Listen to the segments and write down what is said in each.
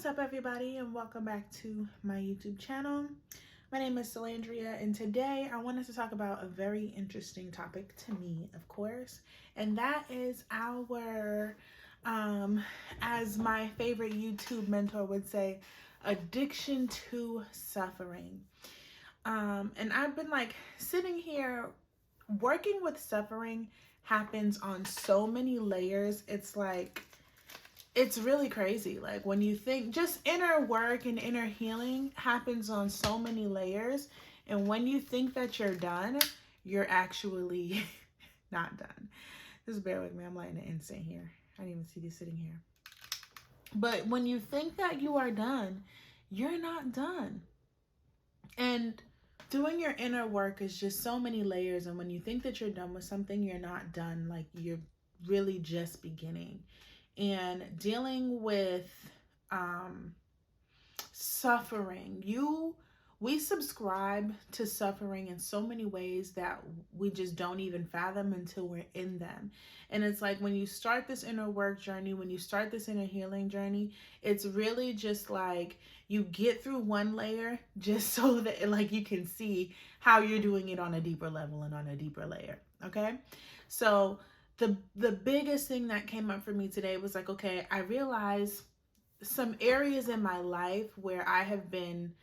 up, everybody, and welcome back to my YouTube channel. My name is Salandria, and today I wanted to talk about a very interesting topic to me, of course, and that is our, as my favorite YouTube mentor would say, addiction to suffering. And I've been sitting here working with suffering happens on so many layers. It's really crazy. Like when you think just inner work and inner healing happens on so many layers. And when you think that you're done, you're actually not done. Just bear with me. I'm lighting an incense here. I didn't even see you sitting here. But when you think that you are done, you're not done. And doing your inner work is just so many layers. And when you think that you're done with something, you're not done. Like you're really just beginning. And dealing with suffering, we subscribe to suffering in so many ways that we just don't even fathom until we're in them. And it's like when you start this inner work journey, when you start this inner healing journey, it's really just like you get through one layer just so that like you can see how you're doing it on a deeper level and on a deeper layer. Okay, so the biggest thing that came up for me today was like, okay, I realized some areas in my life where I have been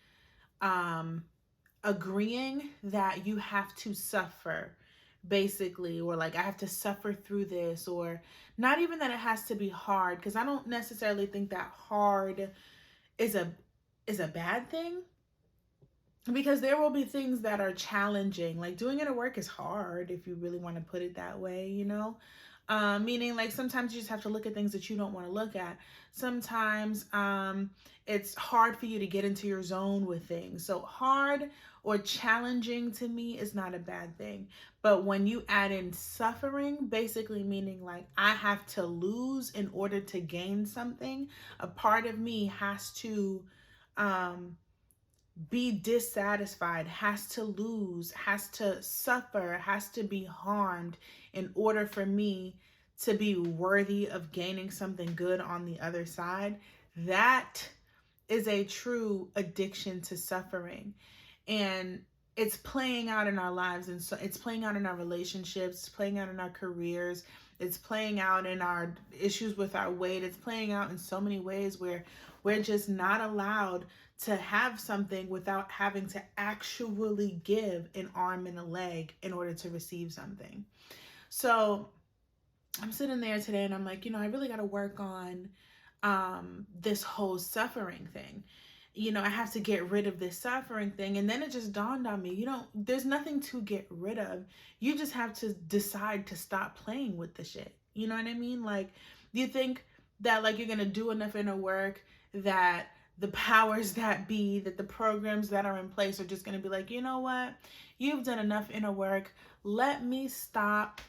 agreeing that you have to suffer, basically, or like I have to suffer through this, or not even that it has to be hard, because I don't necessarily think that hard is a bad thing, because there will be things that are challenging. Like doing inner work is hard if you really want to put it that way, you know? Meaning like sometimes you just have to look at things that you don't want to look at. Sometimes it's hard for you to get into your zone with things. So hard or challenging to me is not a bad thing. But when you add in suffering, basically meaning like I have to lose in order to gain something, a part of me has to be dissatisfied, has to lose, has to suffer, has to be harmed in order for me to be worthy of gaining something good on the other side. That is a true addiction to suffering. And it's playing out in our lives, and so it's playing out in our relationships, it's playing out in our careers, it's playing out in our issues with our weight, it's playing out in so many ways where we're just not allowed to have something without having to actually give an arm and a leg in order to receive something. So I'm sitting there today and I'm like, I really got to work on this whole suffering thing. I have to get rid of this suffering thing. And then it just dawned on me, there's nothing to get rid of. You just have to decide to stop playing with the shit. You know what I mean? Like, you think that like you're going to do enough inner work that the powers that be, that the programs that are in place are just going to be like, you know what? You've done enough inner work. Let me stop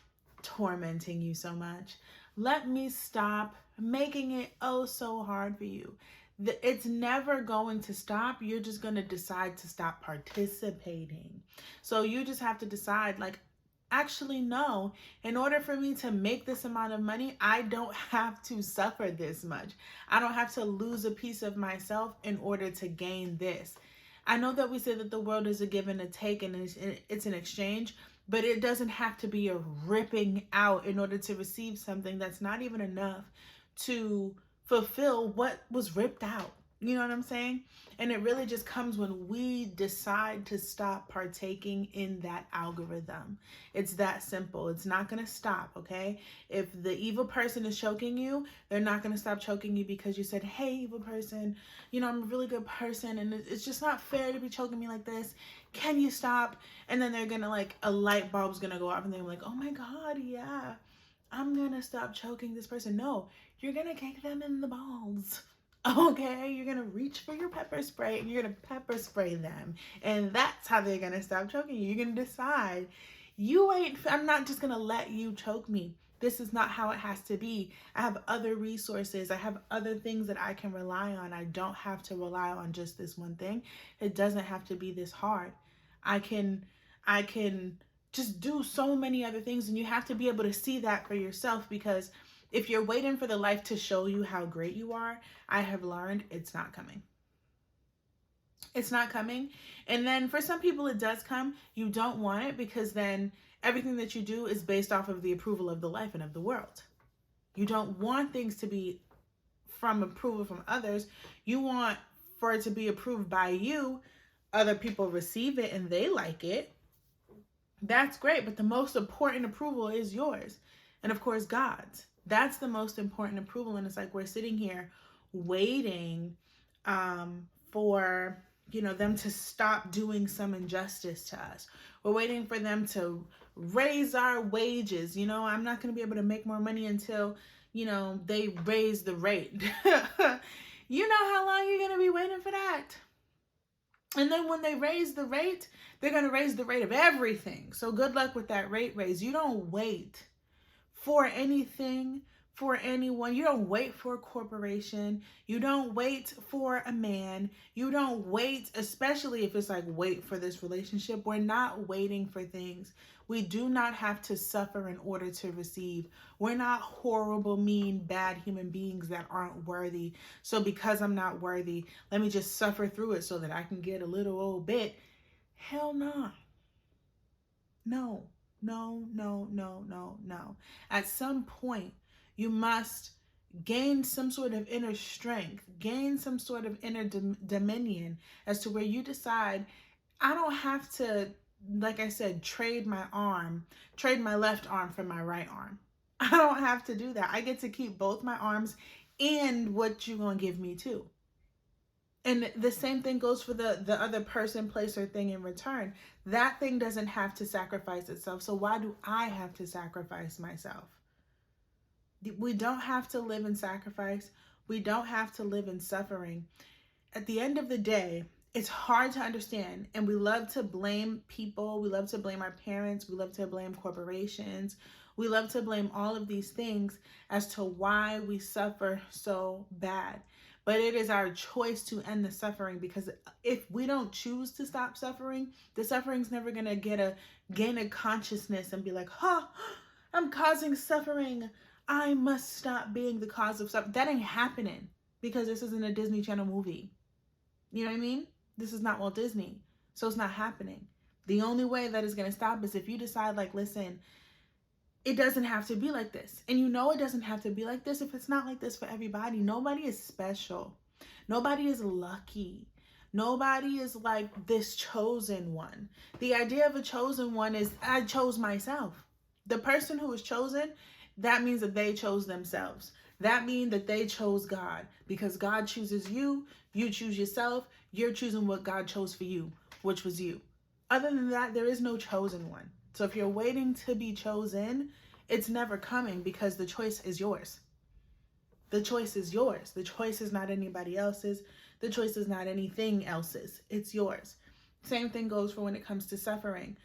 tormenting you so much. Let me stop making it oh so hard for you. It's never going to stop. You're just going to decide to stop participating. So you just have to decide, like, actually, no, in order for me to make this amount of money, I don't have to suffer this much. I don't have to lose a piece of myself in order to gain this. I know that we say that the world is a give and a take, and it's an exchange, but it doesn't have to be a ripping out in order to receive something that's not even enough to fulfill what was ripped out. You know what I'm saying? And it really just comes when we decide to stop partaking in that algorithm. It's that simple. It's not going to stop, okay? If the evil person is choking you, they're not going to stop choking you because you said, hey, evil person, I'm a really good person and it's just not fair to be choking me like this. Can you stop? And then they're going to like, a light bulb's going to go off and they're like, oh my God, yeah, I'm going to stop choking this person. No, you're going to kick them in the balls. Okay, you're going to reach for your pepper spray and you're going to pepper spray them. And that's how they're going to stop choking you. You're going to decide, I'm not just going to let you choke me. This is not how it has to be. I have other resources. I have other things that I can rely on. I don't have to rely on just this one thing. It doesn't have to be this hard. I can just do so many other things, and you have to be able to see that for yourself, because If you're waiting for the life to show you how great you are, I have learned it's not coming. It's not coming. And then for some people it does come. You don't want it because then everything that you do is based off of the approval of the life and of the world. You don't want things to be from approval from others. You want for it to be approved by you. Other people receive it and they like it. That's great. But the most important approval is yours. And of course, God's. That's the most important approval. And it's like we're sitting here waiting for them to stop doing some injustice to us. We're waiting for them to raise our wages. I'm not going to be able to make more money until, they raise the rate. You know how long you're going to be waiting for that? And then when they raise the rate, they're going to raise the rate of everything. So good luck with that rate raise. You don't wait for anything, for anyone. You don't wait for a corporation. You don't wait for a man. You don't wait, especially if it's like wait for this relationship. We're not waiting for things. We do not have to suffer in order to receive. We're not horrible, mean, bad human beings that aren't worthy. So because I'm not worthy, let me just suffer through it so that I can get a little old bit. Hell no. No, no, no, no, no, no. At some point, you must gain some sort of inner strength, gain some sort of inner dominion as to where you decide, I don't have to, like I said, trade my left arm for my right arm. I don't have to do that. I get to keep both my arms and what you're going to give me too. And the same thing goes for the other person, place, or thing in return. That thing doesn't have to sacrifice itself. So why do I have to sacrifice myself? We don't have to live in sacrifice. We don't have to live in suffering. At the end of the day, it's hard to understand. And we love to blame people. We love to blame our parents. We love to blame corporations. We love to blame all of these things as to why we suffer so bad. But it is our choice to end the suffering, because if we don't choose to stop suffering, the suffering's never going to gain a consciousness and be like, I'm causing suffering. I must stop being the cause of suffering. That ain't happening, because this isn't a Disney Channel movie. You know what I mean? This is not Walt Disney. So it's not happening. The only way that is going to stop is if you decide, like, listen, it doesn't have to be like this. And it doesn't have to be like this if it's not like this for everybody. Nobody is special. Nobody is lucky. Nobody is like this chosen one. The idea of a chosen one is I chose myself. The person who was chosen, that means that they chose themselves. That means that they chose God, because God chooses you. You choose yourself. You're choosing what God chose for you, which was you. Other than that, there is no chosen one. So if you're waiting to be chosen, it's never coming, because the choice is yours. The choice is yours. The choice is not anybody else's. The choice is not anything else's. It's yours. Same thing goes for when it comes to suffering.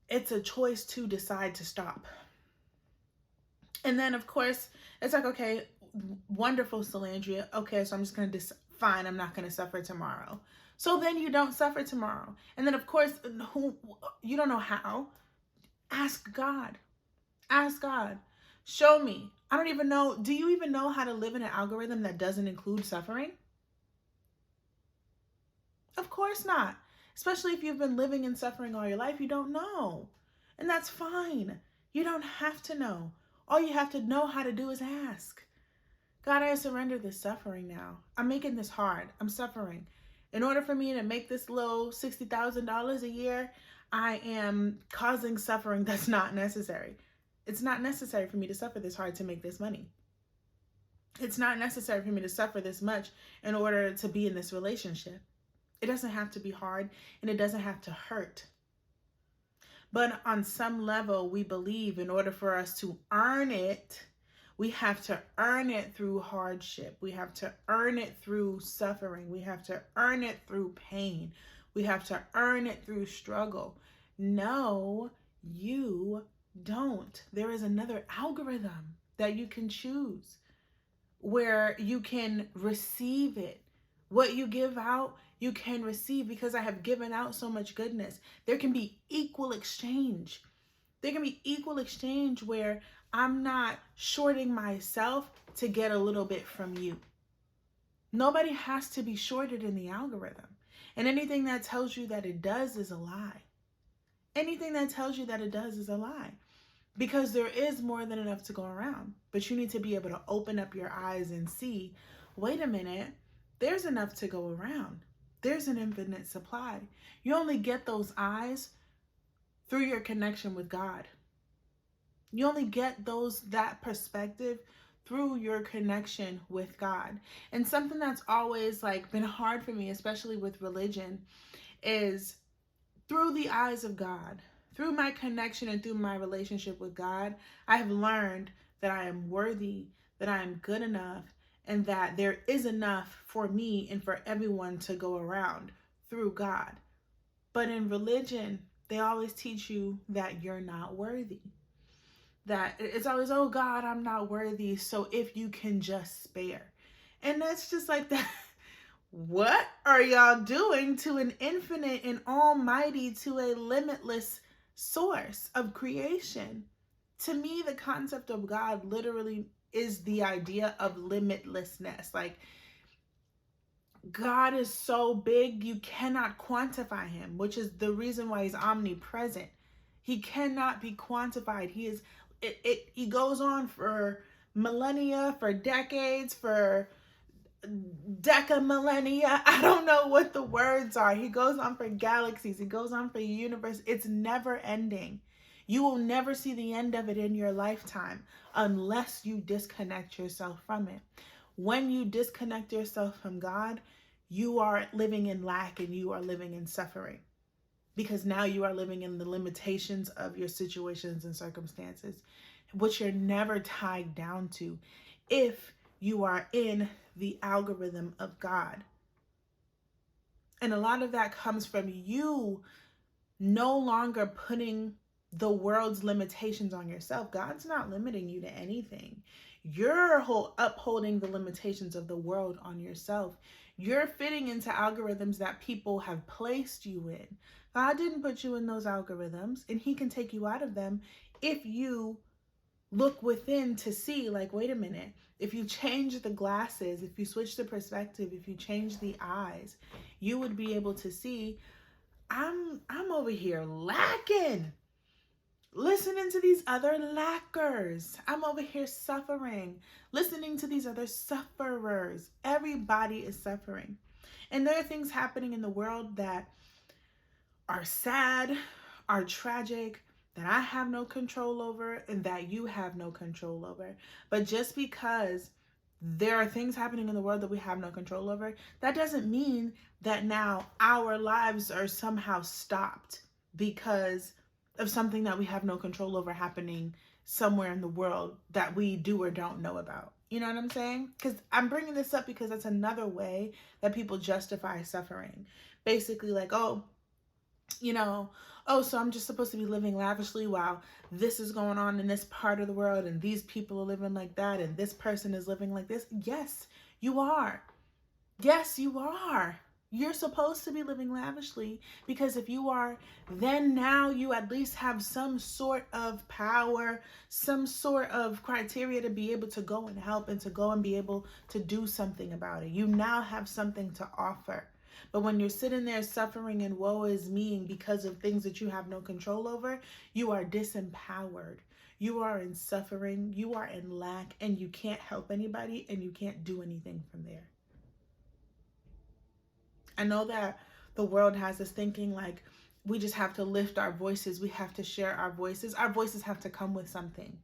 It's a choice to decide to stop. And then, of course, it's like, okay, wonderful, Salandria. Okay, so I'm just going to fine, I'm not going to suffer tomorrow. So then you don't suffer tomorrow. And then, of course, you don't know how. Ask God. Ask God. Show me. I don't even know. Do you even know how to live in an algorithm that doesn't include suffering? Of course not. Especially if you've been living in suffering all your life, you don't know. And that's fine. You don't have to know. All you have to know how to do is ask. God, I surrender this suffering now. I'm making this hard. I'm suffering. In order for me to make this low $60,000 a year, I am causing suffering that's not necessary. It's not necessary for me to suffer this hard to make this money. It's not necessary for me to suffer this much in order to be in this relationship. It doesn't have to be hard, and it doesn't have to hurt. But on some level, we believe in order for us to earn it, we have to earn it through hardship. We have to earn it through suffering. We have to earn it through pain. We have to earn it through struggle. No, you don't. There is another algorithm that you can choose where you can receive it. What you give out, you can receive, because I have given out so much goodness. There can be equal exchange. There can be equal exchange where I'm not shorting myself to get a little bit from you. Nobody has to be shorted in the algorithm. And anything that tells you that it does is a lie. Anything that tells you that it does is a lie. Because there is more than enough to go around. But you need to be able to open up your eyes and see, wait a minute, there's enough to go around. There's an infinite supply. You only get those eyes through your connection with God. You only get that perspective through your connection with God. And something that's always like been hard for me, especially with religion, is through the eyes of God. Through my connection and through my relationship with God, I have learned that I am worthy, that I am good enough, and that there is enough for me and for everyone to go around through God. But in religion, they always teach you that you're not worthy. That it's always, oh God, I'm not worthy, so if you can just spare. And that's just like that. What are y'all doing to an infinite and almighty, to a limitless source of creation? To me, the concept of God literally is the idea of limitlessness. Like, God is so big, you cannot quantify him, which is the reason why he's omnipresent. He cannot be quantified. He goes on for millennia, for decades, for decamillennia. I don't know what the words are. He goes on for galaxies. He goes on for the universe. It's never ending. You will never see the end of it in your lifetime unless you disconnect yourself from it. When you disconnect yourself from God, you are living in lack and you are living in suffering, because now you are living in the limitations of your situations and circumstances, which you're never tied down to if you are in the algorithm of God. And a lot of that comes from you no longer putting the world's limitations on yourself. God's not limiting you to anything. You're upholding the limitations of the world on yourself. You're fitting into algorithms that people have placed you in. God didn't put you in those algorithms, and he can take you out of them if you look within to see, like, wait a minute, if you change the glasses, if you switch the perspective, if you change the eyes, you would be able to see, I'm over here lacking, listening to these other lackers. I'm over here suffering, listening to these other sufferers. Everybody is suffering. And there are things happening in the world that are sad, are tragic, that I have no control over and that you have no control over. But just because there are things happening in the world that we have no control over, that doesn't mean that now our lives are somehow stopped because of something that we have no control over happening somewhere in the world that we do or don't know about. You know what I'm saying? Because I'm bringing this up because that's another way that people justify suffering. Basically like, oh, so I'm just supposed to be living lavishly while this is going on in this part of the world and these people are living like that and this person is living like this. Yes, you are. Yes, you are. You're supposed to be living lavishly, because if you are, then now you at least have some sort of power, some sort of criteria to be able to go and help and to go and be able to do something about it. You now have something to offer. But when you're sitting there suffering and woe is me because of things that you have no control over, you are disempowered. You are in suffering, you are in lack, and you can't help anybody and you can't do anything from there. I know that the world has us thinking like we just have to lift our voices. We have to share our voices. Our voices have to come with something.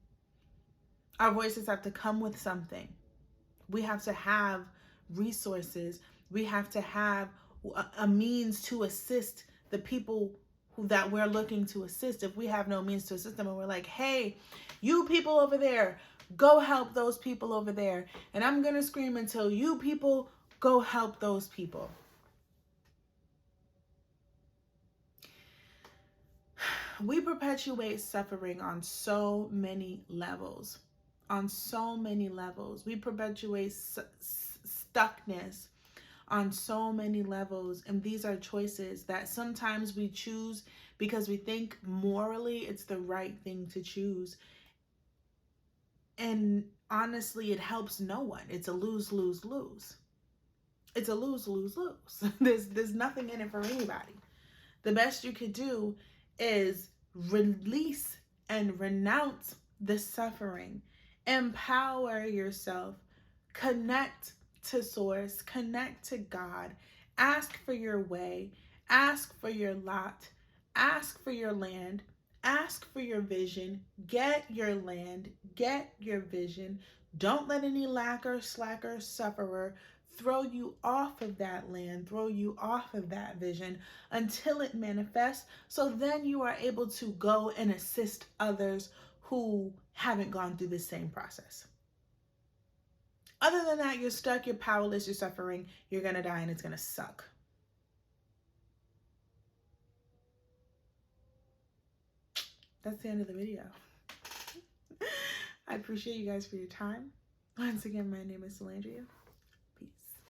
Our voices have to come with something. We have to have resources. We have to have a means to assist the people that we're looking to assist. If we have no means to assist them and we're like, hey, you people over there, go help those people over there. And I'm going to scream until you people go help those people. We perpetuate suffering on so many levels. On so many levels. We perpetuate stuckness on so many levels. And these are choices that sometimes we choose because we think morally it's the right thing to choose. And honestly, it helps no one. It's a lose, lose, lose. It's a lose, lose, lose. There's nothing in it for anybody. The best you could do is release and renounce the suffering. Empower yourself. Connect to source. Connect to God. Ask for your way. Ask for your lot. Ask for your land. Ask for your vision. Get your land. Get your vision. Don't let any lacker, slacker, sufferer throw you off of that land, throw you off of that vision until it manifests. So then you are able to go and assist others who haven't gone through the same process. Other than that, you're stuck, you're powerless, you're suffering, you're going to die, and it's going to suck. That's the end of the video. I appreciate you guys for your time. Once again, my name is Delandria.